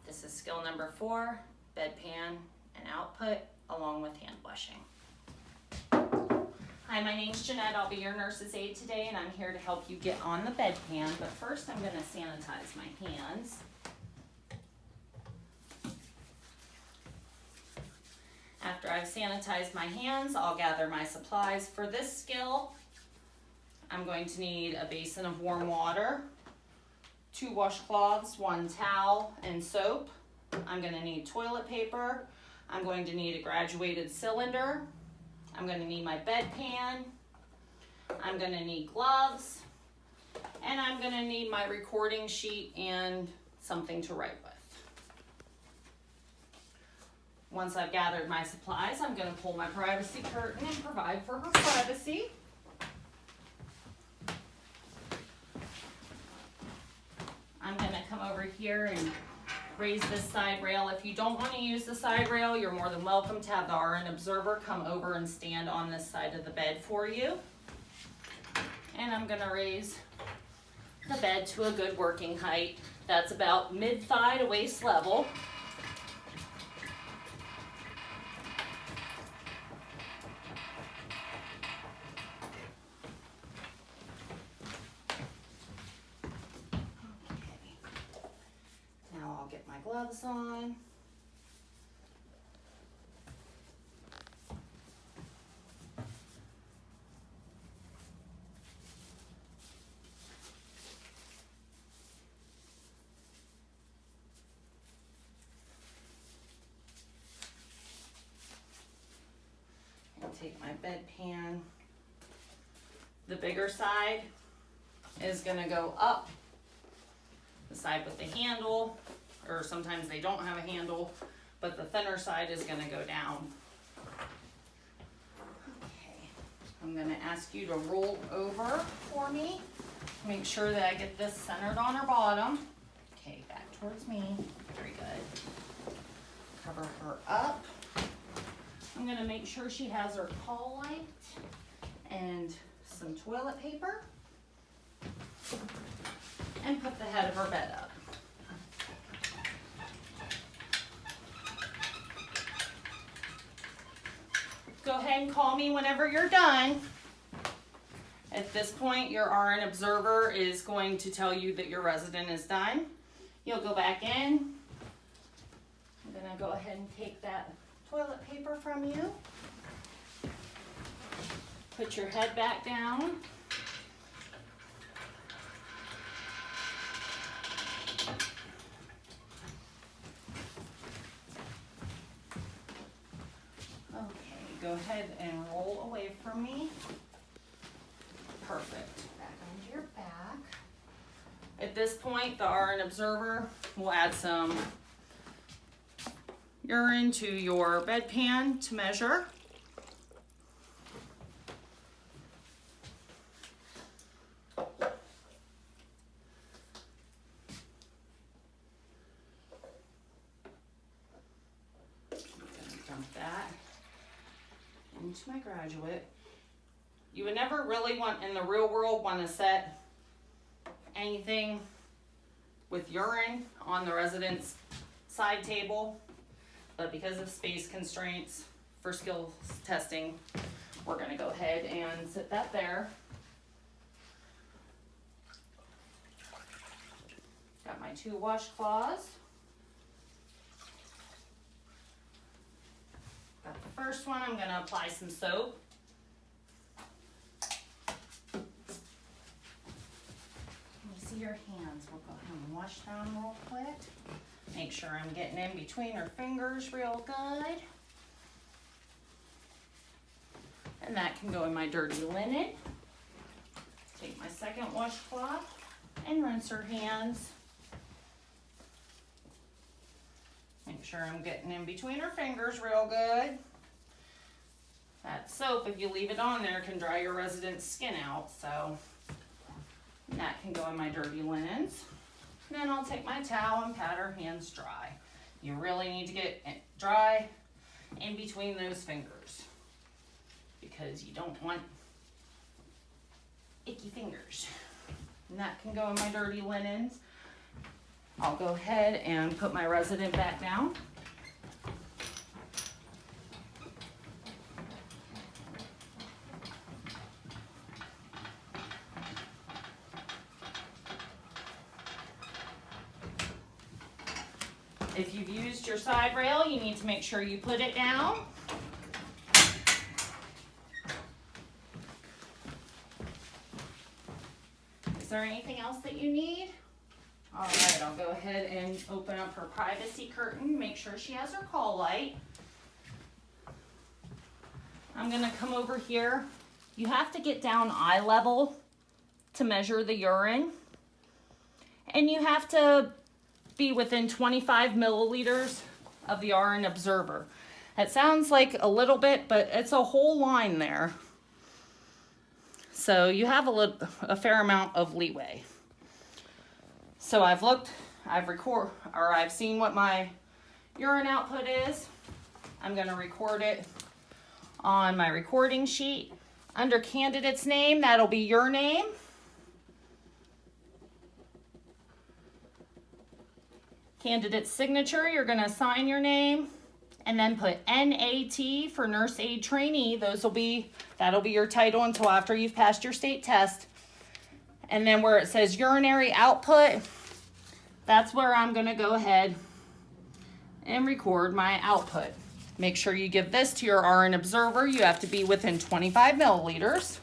This is skill number 4, bedpan and output, along with hand washing. Hi, my name's Jeanette. I'll be your nurse's aide today, and I'm here to help you get on the bedpan. But first, I'm going to sanitize my hands. After I've sanitized my hands, I'll gather my supplies. For this skill, I'm going to need a basin of warm water, 2 washcloths, 1 towel, and soap. I'm going to need toilet paper. I'm going to need a graduated cylinder. I'm going to need my bedpan. I'm going to need gloves. And I'm going to need my recording sheet and something to write with. Once I've gathered my supplies, I'm going to pull my privacy curtain and provide for her privacy. I'm going to come over here and raise this side rail. If you don't want to use the side rail, you're more than welcome to have the RN observer come over and stand on this side of the bed for you. And I'm going to raise the bed to a good working height. That's about mid-thigh to waist level. Gloves on. I'll take my bedpan. The bigger side is going to go up. The side with the handle, or sometimes they don't have a handle, but the thinner side is going to go down. Okay, I'm going to ask you to roll over for me. Make sure that I get this centered on her bottom. Okay, back towards me. Very good. Cover her up. I'm going to make sure she has her call light and some toilet paper. And put the head of her bed up. Go ahead and call me whenever you're done. At this point, your RN observer is going to tell you that your resident is done. You'll go back in. I'm going to go ahead and take that toilet paper from you. Put your head back down. Go ahead and roll away from me. Perfect. Back onto your back. At this point, the RN observer will add some urine to your bedpan to measure. Dump that into my graduate. You would never really want, in the real world, want to set anything with urine on the resident's side table, but because of space constraints for skills testing, we're going to go ahead and sit that there. Got my 2 washcloths. The first one, I'm going to apply some soap. Let me see your hands. We'll go ahead and wash down real quick. Make sure I'm getting in between her fingers real good. And that can go in my dirty linen. Take my second washcloth and rinse her hands. Make sure I'm getting in between her fingers real good. That soap, if you leave it on there, can dry your resident's skin out, so that can go in my dirty linens. And then I'll take my towel and pat her hands dry. You really need to get it dry in between those fingers because you don't want icky fingers. And that can go in my dirty linens. I'll go ahead and put my resident back down. If you've used your side rail, you need to make sure you put it down. Is there anything else that you need? All right, I'll go ahead and open up her privacy curtain, make sure she has her call light. I'm gonna come over here. You have to get down eye level to measure the urine. And you have to be within 25 milliliters of the RN observer. It sounds like a little bit, but it's a whole line there. So you have a fair amount of leeway. So I've seen what my urine output is. I'm gonna record it on my recording sheet. Under candidate's name, that'll be your name. Candidate's signature, you're gonna sign your name and then put NAT for nurse aid trainee. That'll be your title until after you've passed your state test. And then where it says urinary output, that's where I'm gonna go ahead and record my output. Make sure you give this to your RN observer. You have to be within 25 milliliters.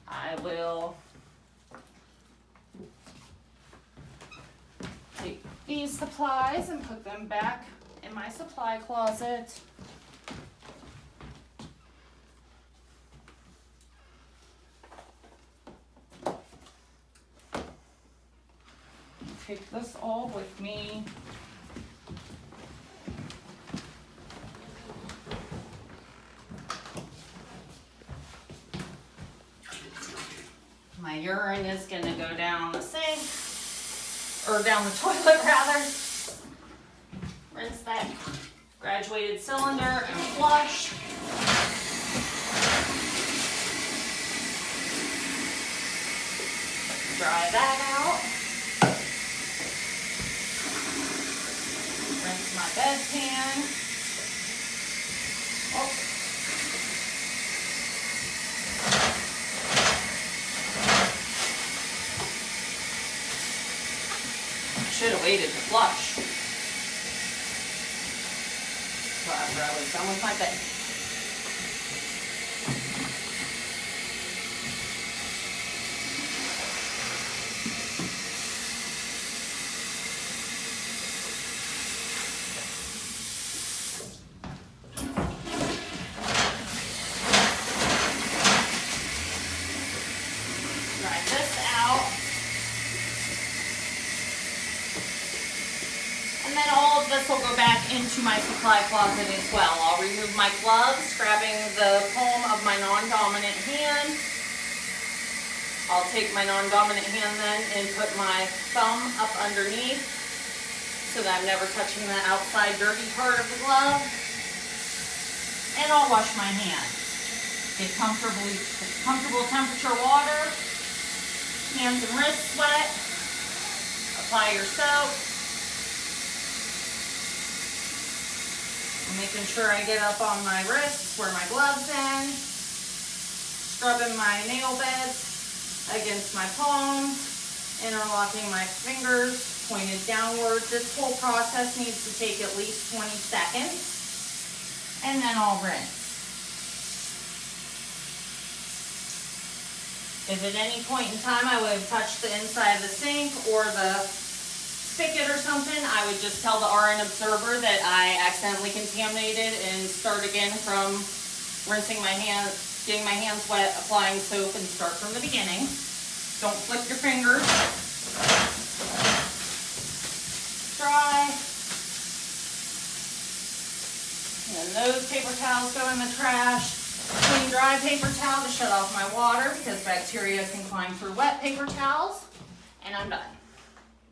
I will take these supplies and put them back in my supply closet. Take this all with me. My urine is going to go down the sink, or down the toilet rather. Rinse that graduated cylinder and flush. Dry that out. Rinse my bedpan. Oh. Should have waited to flush. So after I was done with my bed. Dry this out. And then all of this will go back into my supply closet as well. I'll remove my gloves, grabbing the palm of my non-dominant hand. I'll take my non-dominant hand then and put my thumb up underneath so that I'm never touching the outside dirty part of the glove. And I'll wash my hands. Get comfortable temperature water, hands and wrists wet. Apply your soap. Making sure I get up on my wrists where my gloves in, scrubbing my nail beds against my palms, interlocking my fingers pointed downward. This whole process needs to take at least 20 seconds, and then I'll rinse. If at any point in time I would have touched the inside of the sink or the spigot or something, I would just tell the RN observer that I accidentally contaminated and start again from rinsing my hands, getting my hands wet, applying soap, and start from the beginning. Don't flip your fingers. Dry. And those paper towels go in the trash. Clean dry paper towel to shut off my water because bacteria can climb through wet paper towels. And I'm done.